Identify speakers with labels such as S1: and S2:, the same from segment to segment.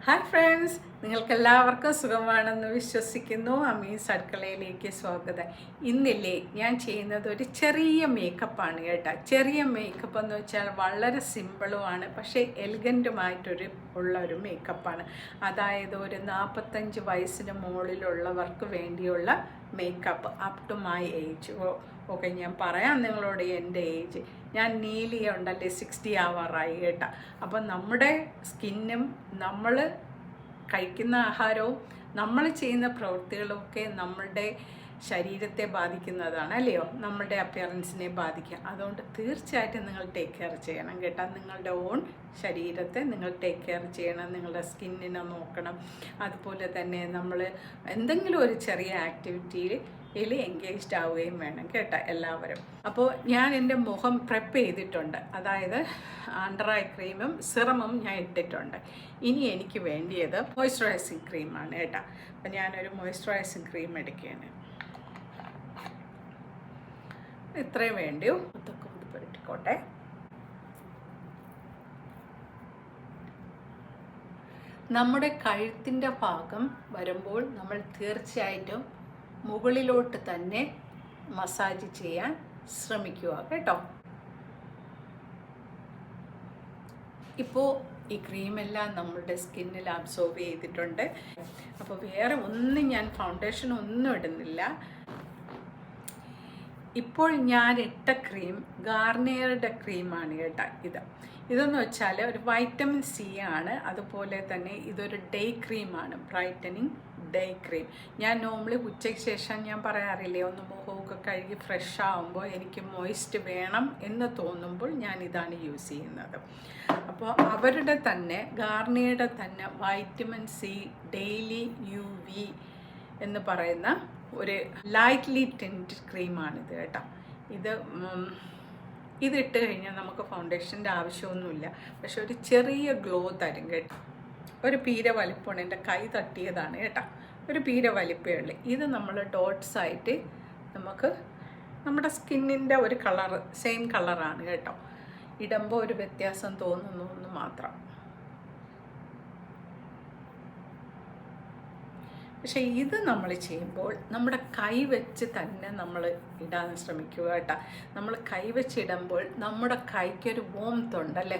S1: Hi friends, നിങ്ങൾക്കെല്ലാവർക്കും സുഖമാണെന്ന് വിശ്വസിക്കുന്നു. അമീസ് അടുക്കളയിലേക്ക് സ്വാഗതം. ഇന്നില്ലേ ഞാൻ ചെയ്യുന്നത് ഒരു ചെറിയ മേക്കപ്പാണ് കേട്ടോ. ചെറിയ മേക്കപ്പ് എന്ന് വെച്ചാൽ വളരെ സിമ്പിളുമാണ്, പക്ഷേ എലിഗൻറ്റുമായിട്ടൊരു ഒരു മേക്കപ്പാണ്. അതായത് ഒരു 45 വയസ്സിന് മുകളിലുള്ളവർക്ക് വേണ്ടിയുള്ള makeup up to my age. Okay, ഞാൻ പറയാം നിങ്ങളോട് എൻ്റെ ഏജ്. ഞാൻ ഉണ്ടല്ലേ 60 ആവാറായി കേട്ടോ. അപ്പം നമ്മുടെ സ്കിന്നും നമ്മൾ കഴിക്കുന്ന ആഹാരവും നമ്മൾ ചെയ്യുന്ന പ്രവൃത്തികളുമൊക്കെ നമ്മളുടെ ശരീരത്തെ ബാധിക്കുന്നതാണ്, അല്ലയോ? നമ്മളുടെ അപ്പിയറൻസിനെ ബാധിക്കുക. അതുകൊണ്ട് തീർച്ചയായിട്ടും നിങ്ങൾ ടേക്ക് കെയർ ചെയ്യണം കേട്ടോ. നിങ്ങളുടെ ഓൺ ശരീരത്തെ നിങ്ങൾ ടേക്ക് കെയർ ചെയ്യണം, നിങ്ങളുടെ സ്കിന്നിനെ നോക്കണം. അതുപോലെ തന്നെ നമ്മൾ എന്തെങ്കിലും ഒരു ചെറിയ ആക്ടിവിറ്റിയിൽ എൻഗേജ്ഡ് ആവുകയും വേണം കേട്ടോ എല്ലാവരും. അപ്പോൾ ഞാൻ എൻ്റെ മുഖം പ്രെപ്പ് ചെയ്തിട്ടുണ്ട്, അതായത് അണ്ടർ ഐ ക്രീമും സിറമും ഞാൻ ഇട്ടിട്ടുണ്ട്. ഇനി എനിക്ക് വേണ്ടിയത് മോയ്സ്ചറൈസിങ് ക്രീമാണ് കേട്ടോ. അപ്പം ഞാനൊരു മോയ്സ്ചറൈസിങ് ക്രീം എടുക്കുകയാണ്. ഇത്രയും വേണ്ടിയോ, ഇതൊക്കെ ഒന്ന് പുരട്ടിക്കോട്ടെ. നമ്മുടെ കഴുത്തിൻ്റെ ഭാഗം വരുമ്പോൾ നമ്മൾ തീർച്ചയായിട്ടും മുകളിലോട്ട് തന്നെ മസാജ് ചെയ്യാൻ ശ്രമിക്കുക കേട്ടോ. ഇപ്പോൾ ഈ ക്രീമെല്ലാം നമ്മളുടെ സ്കിന്നിൽ അബ്സോർബ് ചെയ്തിട്ടുണ്ട്. അപ്പോൾ വേറെ ഒന്നും ഞാൻ ഫൗണ്ടേഷൻ ഒന്നും ഇടുന്നില്ല. ഇപ്പോൾ ഞാൻ ഇട്ട ക്രീം ഗാർണിയറുടെ ക്രീമാണ് കേട്ടോ. ഇതെന്ന് വെച്ചാൽ ഒരു വൈറ്റമിൻ സി ആണ്. അതുപോലെ തന്നെ ഇതൊരു ഡേ ക്രീമാണ്, ബ്രൈറ്റനിങ് ഡേ ക്രീം. ഞാൻ നോർമലി ഉച്ചയ്ക്ക് ശേഷം ഞാൻ പറയാറില്ലേ, ഒന്ന് മുഖമൊക്കെ കഴുകി ഫ്രഷ് ആകുമ്പോൾ എനിക്ക് മോയ്സ്റ്റ് വേണം എന്ന് തോന്നുമ്പോൾ ഞാൻ ഇതാണ് യൂസ് ചെയ്യുന്നത്. അപ്പോൾ അവരുടെ തന്നെ ഗാർണിയറുടെ തന്നെ വൈറ്റമിൻ സി ഡെയിലി UV എന്ന് പറയുന്ന ഒരു ലൈറ്റ്ലി ടിൻറ്റഡ് ക്രീമാണിത് കേട്ടോ. ഇതിട്ട് കഴിഞ്ഞാൽ നമുക്ക് ഫൗണ്ടേഷൻ്റെ ആവശ്യമൊന്നുമില്ല, പക്ഷെ ഒരു ചെറിയ ഗ്ലോ തരും കേട്ടോ. ഒരു പീര വലിപ്പമാണ്, എൻ്റെ കൈ തട്ടിയതാണ് കേട്ടോ. ഒരു പീര വലിപ്പമേ ഉള്ളൂ. ഇത് നമ്മൾ ഡോട്ട്സ് ആയിട്ട് നമുക്ക് നമ്മുടെ സ്കിന്നിൻ്റെ ഒരു കളർ സെയിം കളറാണ് കേട്ടോ. ഇടുമ്പോൾ ഒരു വ്യത്യാസം തോന്നുന്നു എന്ന് മാത്രം. പക്ഷേ ഇത് നമ്മൾ ചെയ്യുമ്പോൾ നമ്മുടെ കൈ വെച്ച് തന്നെ നമ്മൾ ഇടാൻ ശ്രമിക്കുക കേട്ടോ. നമ്മൾ കൈ വെച്ചിടുമ്പോൾ നമ്മുടെ കൈക്കൊരു വോംത്ത് ഉണ്ടല്ലേ,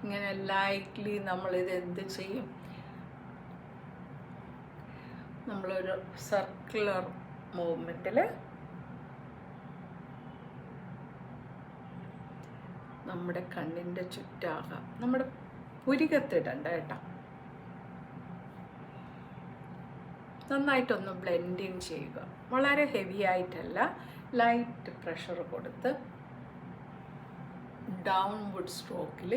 S1: ഇങ്ങനെ ലൈറ്റ്ലി നമ്മളിത് എന്ത് ചെയ്യും, നമ്മളൊരു സർക്കുലർ മൂവ്മെൻറ്റിൽ നമ്മുടെ കണ്ണിൻ്റെ ചുറ്റാകാം, നമ്മുടെ പുരികത്തിടണ്ട കേട്ടോ. നന്നായിട്ടൊന്ന് ബ്ലെൻഡിങ് ചെയ്യുക, വളരെ ഹെവി ആയിട്ടല്ല, ലൈറ്റ് പ്രഷർ കൊടുത്ത് ഡൗൺവുഡ് സ്ട്രോക്കിൽ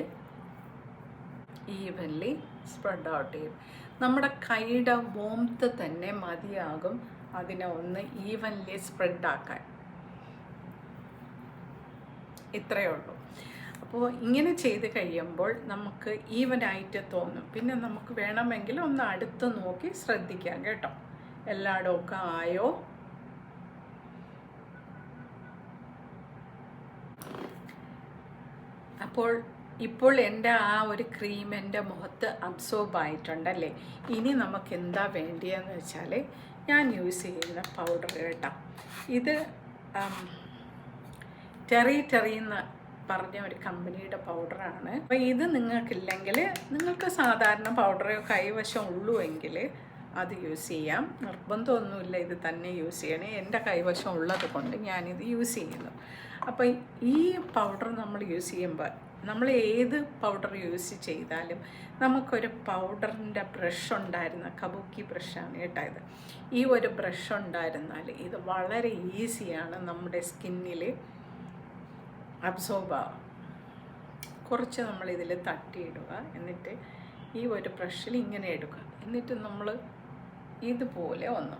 S1: ഈവൻലി സ്പ്രെഡ് ഔട്ട് ചെയ്യും. നമ്മുടെ കൈയുടെ വോംത്ത് തന്നെ മതിയാകും അതിനെ ഒന്ന് ഈവൻലി സ്പ്രെഡാക്കാൻ. ഇത്രയേ ഉള്ളൂ. അപ്പോൾ ഇങ്ങനെ ചെയ്ത് കഴിയുമ്പോൾ നമുക്ക് ഈവനായിട്ട് തോന്നും. പിന്നെ നമുക്ക് വേണമെങ്കിൽ ഒന്ന് അടുത്ത് നോക്കി ശ്രദ്ധിക്കാം കേട്ടോ, എല്ലായിടമൊക്കെ ആയോ. ഇപ്പോൾ എൻ്റെ ആ ഒരു ക്രീം എൻ്റെ മുഖത്ത് അബ്സോർബ് ആയിട്ടുണ്ടല്ലേ. ഇനി നമുക്ക് എന്താ വേണ്ടിയെന്ന് വെച്ചാൽ ഞാൻ യൂസ് ചെയ്യുന്ന പൗഡർ കേട്ടോ. ഇത് ടെറിന്ന് പറഞ്ഞ ഒരു കമ്പനിയുടെ പൗഡറാണ്. അപ്പോൾ ഇത് നിങ്ങൾക്കില്ലെങ്കിൽ, നിങ്ങൾക്ക് സാധാരണ പൗഡറോ കൈവശം ഉള്ളൂ എങ്കിൽ അത് യൂസ് ചെയ്യാം. നിർബന്ധമൊന്നുമില്ല ഇത് തന്നെ യൂസ് ചെയ്യണേ. എൻ്റെ കൈവശം ഉള്ളത് കൊണ്ട് ഞാനിത് യൂസ് ചെയ്യുന്നു. അപ്പോൾ ഈ പൗഡർ നമ്മൾ യൂസ് ചെയ്യുമ്പോൾ, നമ്മൾ ഏത് പൗഡർ യൂസ് ചെയ്താലും നമുക്കൊരു പൗഡറിൻ്റെ ബ്രഷ് ഉണ്ടായിരുന്ന, കബൂക്കി ബ്രഷാണ് കേട്ടോ ഇത്. ഈ ഒരു ബ്രഷ് ഉണ്ടായിരുന്നാൽ ഇത് വളരെ ഈസിയാണ് നമ്മുടെ സ്കിന്നിൽ അബ്സോർബ് ആവാം. കുറച്ച് നമ്മളിതിൽ തട്ടിയിടുക, എന്നിട്ട് ഈ ഒരു ബ്രഷിൽ ഇങ്ങനെ ഇടുക, എന്നിട്ട് നമ്മൾ ഇതുപോലെ ഒന്ന്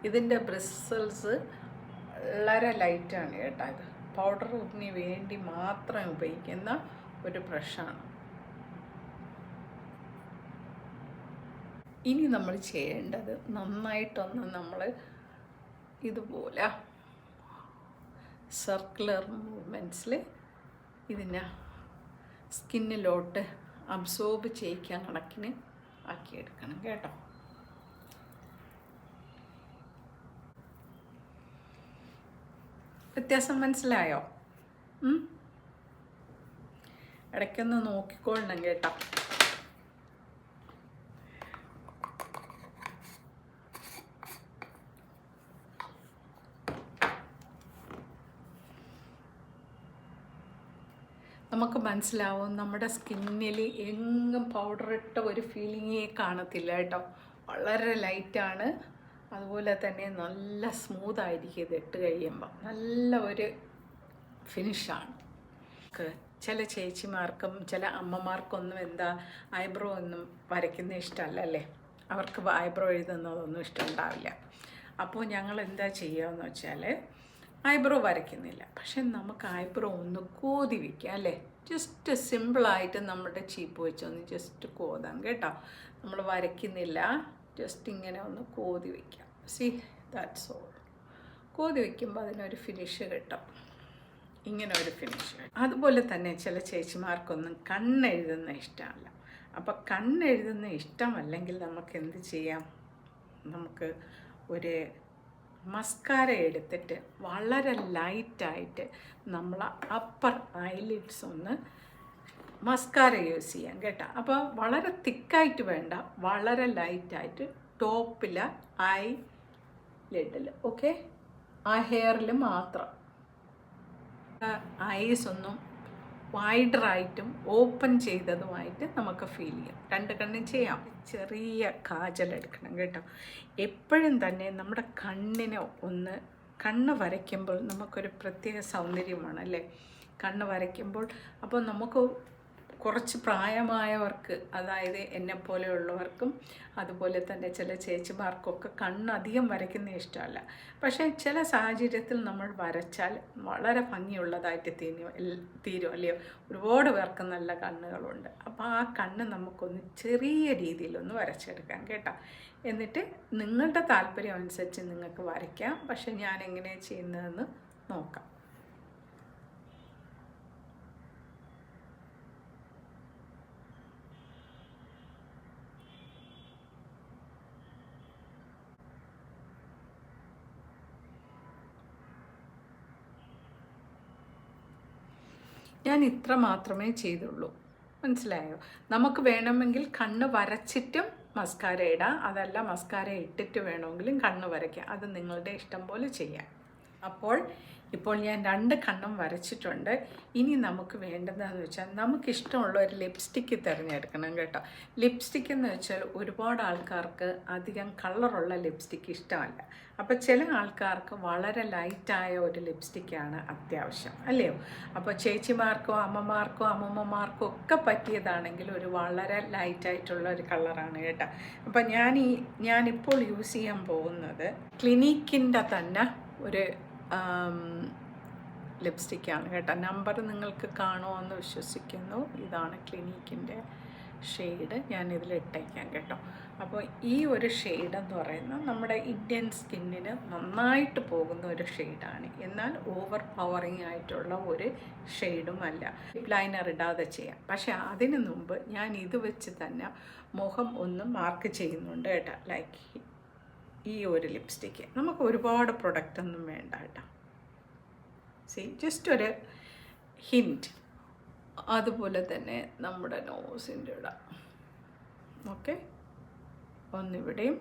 S1: ഇതിൻ്റെ ബ്രിസിൽസ് വളരെ ലൈറ്റാണ് കേട്ടോ. ഇത് പൗഡറിന് വേണ്ടി മാത്രം ഉപയോഗിക്കുന്ന ഒരു ബ്രഷാണ്. ഇനി നമ്മൾ ചെയ്യേണ്ടത് നന്നായിട്ടൊന്ന് നമ്മൾ ഇതുപോലെ സർക്കുലർ മൂവ്മെൻറ്റ്സിൽ ഇതിനെ സ്കിന്നിലോട്ട് അബ്സോർബ് ചെയ്യിക്കാൻ കണക്കിന് ആക്കിയെടുക്കണം കേട്ടോ. വ്യത്യാസം മനസ്സിലായോ? ഇടയ്ക്കൊന്ന് നോക്കിക്കൊള്ളണം കേട്ടോ. നമുക്ക് മനസ്സിലാവും നമ്മുടെ സ്കിന്നിൽ എങ്ങും പൗഡർ ഇട്ട ഒരു ഫീലിങ്ങേ കാണത്തില്ല കേട്ടോ. വളരെ ലൈറ്റാണ്, അതുപോലെ തന്നെ നല്ല സ്മൂത്തായിരിക്കും. ഇത് ഇട്ട് കഴിയുമ്പോൾ നല്ല ഒരു ഫിനിഷാണ്. ചില ചേച്ചിമാർക്കും ചില അമ്മമാർക്കൊന്നും എന്താ ഐബ്രോ ഒന്നും വരയ്ക്കുന്ന ഇഷ്ടമല്ല അല്ലേ, അവർക്ക് ഐബ്രോ എഴുതുന്നതൊന്നും ഇഷ്ടമുണ്ടാവില്ല. അപ്പോൾ ഞങ്ങൾ എന്താ ചെയ്യുകയെന്ന് വെച്ചാൽ ഐബ്രോ വരയ്ക്കുന്നില്ല, പക്ഷെ നമുക്ക് ഐബ്രോ ഒന്ന് കോതി വയ്ക്കാം അല്ലേ. ജസ്റ്റ് സിമ്പിളായിട്ട് നമ്മുടെ ചീപ്പ് വെച്ചൊന്ന് ജസ്റ്റ് കോതാം കേട്ടോ. നമ്മൾ വരയ്ക്കുന്നില്ല, ജസ്റ്റ് ഇങ്ങനെ ഒന്ന് കോതി വയ്ക്കാം. C that's all. കോതി വയ്ക്കുമ്പോൾ അതിനൊരു ഫിനിഷ് കിട്ടും, ഇങ്ങനെ ഒരു ഫിനിഷ്. അതുപോലെ തന്നെ ചില ചേച്ചിമാർക്കൊന്നും കണ്ണെഴുതുന്ന ഇഷ്ടമല്ല. അപ്പോൾ കണ്ണെഴുതുന്ന ഇഷ്ടമല്ലെങ്കിൽ നമുക്ക് എന്ത് ചെയ്യാം, നമുക്ക് ഒരു മസ്കാര എടുത്തിട്ട് വളരെ ലൈറ്റായിട്ട് നമ്മൾ അപ്പർ ഐലിഡ്സ് ഒന്ന് മസ്കാര യൂസ് ചെയ്യാം കേട്ടോ. അപ്പോൾ വളരെ തിക്കായിട്ട് വേണ്ട, വളരെ ലൈറ്റായിട്ട് ടോപ്പിൽ ഐ ലിഡിൽ, ഓക്കെ, ആ ഹെയറിൽ മാത്രം. ഐസ് ഒന്നും വൈഡറായിട്ടും ഓപ്പൺ ചെയ്തതുമായിട്ട് നമുക്ക് ഫീൽ ചെയ്യാം. രണ്ട് കണ്ണും ചെയ്യാം. ചെറിയ കാജൽ എടുക്കണം കേട്ടോ. എപ്പോഴും തന്നെ നമ്മുടെ കണ്ണിനെ ഒന്ന്, കണ്ണ് വരയ്ക്കുമ്പോൾ നമുക്കൊരു പ്രത്യേക സൗന്ദര്യമാണ് അല്ലേ കണ്ണ് വരയ്ക്കുമ്പോൾ. അപ്പോൾ നമുക്ക് കുറച്ച് പ്രായമായവർക്ക്, അതായത് എന്നെപ്പോലെയുള്ളവർക്കും അതുപോലെ തന്നെ ചില ചേച്ചിമാർക്കൊക്കെ കണ്ണ് അധികം വരയ്ക്കുന്ന ഇഷ്ടമല്ല. പക്ഷേ ചില സാഹചര്യത്തിൽ നമ്മൾ വരച്ചാൽ വളരെ ഭംഗിയുള്ളതായിട്ട് തീരും അല്ലയോ. ഒരുപാട് പേർക്ക് നല്ല കണ്ണുകളുണ്ട്. അപ്പോൾ ആ കണ്ണ് നമുക്കൊന്ന് ചെറിയ രീതിയിലൊന്ന് വരച്ചെടുക്കാം കേട്ടോ. എന്നിട്ട് നിങ്ങളുടെ താല്പര്യം അനുസരിച്ച് നിങ്ങൾക്ക് വരയ്ക്കാം. പക്ഷെ ഞാൻ എങ്ങനെയാണ് ചെയ്യുന്നതെന്ന് നോക്കാം. ഞാൻ ഇത്ര മാത്രമേ ചെയ്തുള്ളൂ, മനസ്സിലായോ? നമുക്ക് വേണമെങ്കിൽ കണ്ണ് വരച്ചിട്ടും മസ്കാര ഇടാം, അതല്ല മസ്കാര ഇട്ടിട്ട് വേണമെങ്കിലും കണ്ണ് വരയ്ക്കാം. അത് നിങ്ങളുടെ ഇഷ്ടം പോലെ ചെയ്യാം. ഇപ്പോൾ ഞാൻ 2 കണ്ണും വരച്ചിട്ടുണ്ട്. ഇനി നമുക്ക് വേണ്ടതെന്ന് വെച്ചാൽ നമുക്കിഷ്ടമുള്ള ഒരു ലിപ്സ്റ്റിക്ക് തിരഞ്ഞെടുക്കണം കേട്ടോ. ലിപ്സ്റ്റിക്ക് എന്ന് വെച്ചാൽ ഒരുപാട് ആൾക്കാർക്ക് അധികം കളറുള്ള ലിപ്സ്റ്റിക്ക് ഇഷ്ടമല്ല. അപ്പോൾ ചില ആൾക്കാർക്ക് വളരെ ലൈറ്റായ ഒരു ലിപ്സ്റ്റിക്കാണ് അത്യാവശ്യം അല്ലയോ. അപ്പോൾ ചേച്ചിമാർക്കോ അമ്മമാർക്കോ അമ്മൂമ്മമാർക്കോ ഒക്കെ പറ്റിയതാണെങ്കിൽ ഒരു വളരെ ലൈറ്റായിട്ടുള്ള ഒരു കളറാണ് കേട്ടോ. അപ്പോൾ ഞാനിപ്പോൾ യൂസ് ചെയ്യാൻ പോകുന്നത് ക്ലിനിക്കിൻ്റെ തന്നെ ഒരു ലിപ്സ്റ്റിക്കാണ് കേട്ടോ. നമ്പർ നിങ്ങൾക്ക് കാണുമെന്ന് വിശ്വസിക്കുന്നു. ഇതാണ് ക്ലിനിക്കിൻ്റെ ഷെയ്ഡ്, ഞാനിതിൽ ഇട്ടേക്കാം കേട്ടോ. അപ്പോൾ ഈ ഒരു ഷെയ്ഡ് എന്ന് പറയുന്നത് നമ്മുടെ ഇന്ത്യൻ സ്കിന്നിന് നന്നായിട്ട് പോകുന്ന ഒരു ഷെയ്ഡാണ്. എന്നാൽ ഓവർ പവറിങ് ആയിട്ടുള്ള ഒരു ഷെയ്ഡുമല്ല. ലിപ് ലൈനർ ഇടാതെ ചെയ്യാം. പക്ഷേ അതിന് മുമ്പ് ഞാൻ ഇത് വെച്ച് തന്നെ മുഖം ഒന്ന് മാർക്ക് ചെയ്യുന്നുണ്ട് കേട്ടോ. ലൈക്ക് ഈ ഒരു ലിപ്സ്റ്റിക്ക് നമുക്ക് ഒരുപാട് പ്രൊഡക്റ്റ് ഒന്നും വേണ്ട കേട്ടോ. ജസ്റ്റ് ഒരു ഹിൻറ്റ്. അതുപോലെ തന്നെ നമ്മുടെ നോസിൻ്റെ ഇടാം. ഓക്കെ, ഒന്നിവിടെയും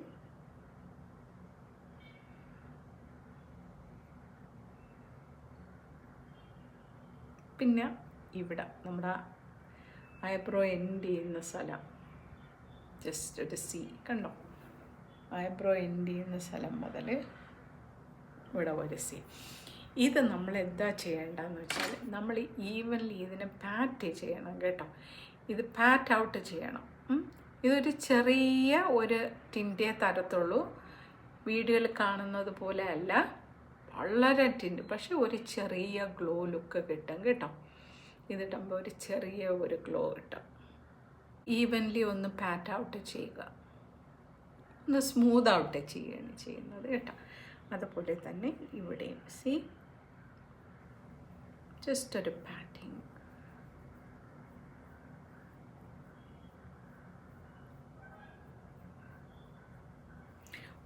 S1: പിന്നെ ഇവിടെ നമ്മുടെ ഐബ്രോ എൻഡ് ചെയ്യുന്ന സ്ഥലം ജസ്റ്റ് ഒരു സി കണ്ടോ. ഐബ്രോ എൻഡ് ചെയ്യുന്ന സ്ഥലം മുതൽ ഇവിടെ ഒരു സി. ഇത് നമ്മൾ എന്താ ചെയ്യേണ്ടതെന്ന് വെച്ചാൽ നമ്മൾ ഈവൻലി ഇതിനെ പാറ്റ് ചെയ്യണം കേട്ടോ. ഇത് പാറ്റ് ഔട്ട് ചെയ്യണം. ഇതൊരു ചെറിയ ഒരു ടിൻ്റെ തരത്തുള്ളൂ. വീഡിയോയിൽ കാണുന്നത് പോലെ അല്ല, വളരെ ടിൻറ്റ്, പക്ഷെ ഒരു ചെറിയ ഗ്ലോ ലുക്ക് കിട്ടും കേട്ടോ. ഇതിടുമ്പോൾ ഒരു ചെറിയ ഒരു ഗ്ലോ കിട്ടും. ഈവൻലി ഒന്ന് പാറ്റ് ഔട്ട് ചെയ്യുക. ഒന്ന് സ്മൂത്ത് ഔട്ട് ചെയ്യുന്നത് കേട്ടോ. അതുപോലെ തന്നെ ഇവിടെയും ജസ്റ്റ് ഒരു പാറ്റിങ്.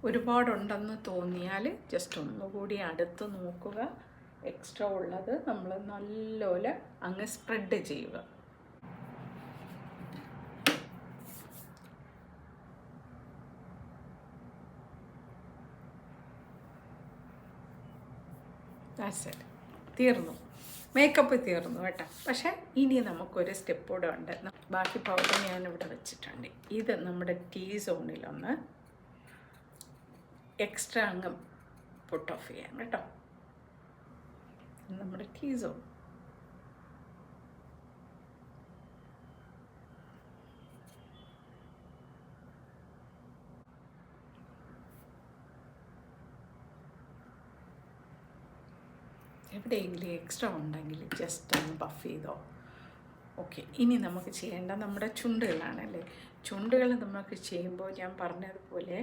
S1: ഒരുപാടുണ്ടെന്ന് തോന്നിയാൽ ജസ്റ്റ് ഒന്നുകൂടി അടുത്ത് നോക്കുക. എക്സ്ട്രാ ഉള്ളത് നമ്മൾ നല്ലപോലെ അങ്ങ് സ്പ്രെഡ് ചെയ്യുക. തീർന്നു, മേക്കപ്പ് തീർന്നു കേട്ടോ. പക്ഷേ ഇനി നമുക്കൊരു സ്റ്റെപ്പ് കൂടെ ഉണ്ട്. ബാക്കി പൗഡർ ഞാനിവിടെ വെച്ചിട്ടുണ്ട്. ഇത് നമ്മുടെ ടീ സോണിലൊന്ന് എക്സ്ട്രാ അങ്ങ് പുട്ട് ഓഫ് ചെയ്യാം കേട്ടോ. നമ്മുടെ ടീ സോൺ എവിടെയെങ്കിലും എക്സ്ട്രാ ഉണ്ടെങ്കിൽ ജസ്റ്റ് ഒന്ന് ബഫ് ചെയ്തോ. ഓക്കെ, ഇനി നമുക്ക് ചെയ്യേണ്ട നമ്മുടെ ചുണ്ടുകളാണല്ലേ. ചുണ്ടുകൾ നമുക്ക് ചെയ്യുമ്പോൾ ഞാൻ പറഞ്ഞതുപോലെ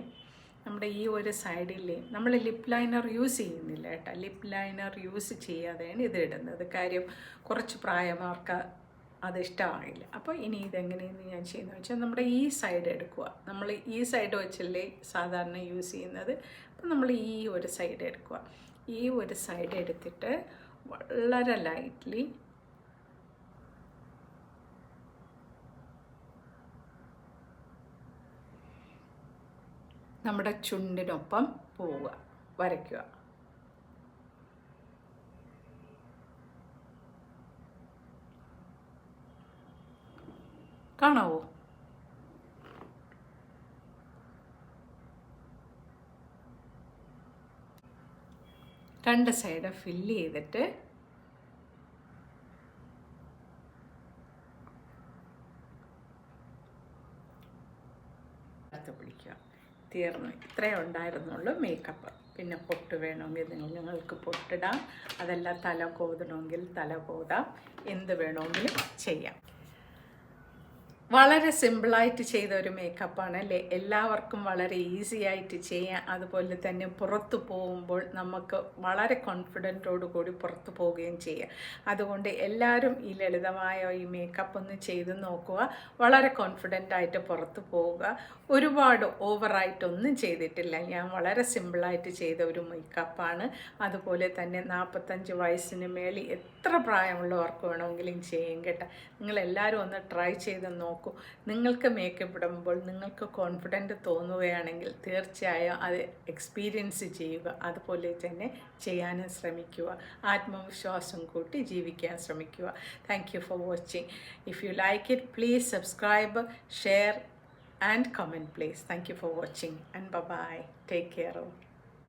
S1: നമ്മുടെ ഈ ഒരു സൈഡിലെ നമ്മൾ ലിപ്പ് ലൈനർ യൂസ് ചെയ്യുന്നില്ല കേട്ടോ. ലിപ്പ് ലൈനർ യൂസ് ചെയ്യാതെയാണ് ഇത് ഇടുന്നത്. കാര്യം കുറച്ച് പ്രായമാർക്ക് അത് ഇഷ്ടമാകില്ല. അപ്പോൾ ഇനി ഇതെങ്ങനെയെന്ന് ഞാൻ ചെയ്യുന്നത് വെച്ചാൽ നമ്മുടെ ഈ സൈഡ് എടുക്കുക. നമ്മൾ ഈ സൈഡ് വെച്ചല്ലേ സാധാരണ യൂസ് ചെയ്യുന്നത്. അപ്പോൾ നമ്മൾ ഈ ഒരു സൈഡ് എടുക്കുക. ഈ ഒരു സൈഡ് എടുത്തിട്ട് വളരെ ലൈറ്റ്ലി നമ്മുടെ ചുണ്ടിനൊപ്പം പോവുക, വരയ്ക്കുക. കാണാവോ? രണ്ട് സൈഡ് ഫില്ല് ചെയ്തിട്ട് അടുത്ത് പിടിക്കുക. തീർന്നു. ഇത്രയേ ഉണ്ടായിരുന്നുള്ളൂ മേക്കപ്പ്. പിന്നെ പൊട്ട് വേണമെങ്കിൽ നിങ്ങൾക്ക് പൊട്ടിടാം, അതല്ല തല കോതണമെങ്കിൽ തല കോതാം, എന്ത് വേണമെങ്കിലും ചെയ്യാം. വളരെ സിമ്പിളായിട്ട് ചെയ്ത ഒരു മേക്കപ്പാണ് അല്ലേ. എല്ലാവർക്കും വളരെ ഈസി ആയിട്ട് ചെയ്യാം. അതുപോലെ തന്നെ പുറത്തു പോകുമ്പോൾ നമുക്ക് വളരെ കോൺഫിഡൻറ്റോടു കൂടി പുറത്തു പോവുകയും ചെയ്യാം. അതുകൊണ്ട് എല്ലാവരും ഈ ലളിതമായ ഈ മേക്കപ്പ് ഒന്ന് ചെയ്ത് നോക്കുക. വളരെ കോൺഫിഡൻ്റായിട്ട് പുറത്തു പോവുക. ഒരുപാട് ഓവറായിട്ടൊന്നും ചെയ്തിട്ടില്ല. ഞാൻ വളരെ സിമ്പിളായിട്ട് ചെയ്ത ഒരു മേക്കപ്പാണ്. അതുപോലെ തന്നെ 45 വയസ്സിന് മേളിൽ എത്ര പ്രായമുള്ളവർക്ക് വേണമെങ്കിലും ചെയ്യും കേട്ടോ. നിങ്ങളെല്ലാവരും ഒന്ന് ട്രൈ ചെയ്ത് നോക്കൂ. നിങ്ങൾക്ക് മേക്കപ്പ് ഇടുമ്പോൾ നിങ്ങൾക്ക് കോൺഫിഡൻറ്റ് തോന്നുകയാണെങ്കിൽ തീർച്ചയായും അത് എക്സ്പീരിയൻസ് ചെയ്യുക. അതുപോലെ തന്നെ ചെയ്യാനും ശ്രമിക്കുക. ആത്മവിശ്വാസം കൂട്ടി ജീവിക്കാൻ ശ്രമിക്കുക. Thank you for watching. If you like it, please subscribe, share and comment please. Thank you for watching and bye bye. Take care.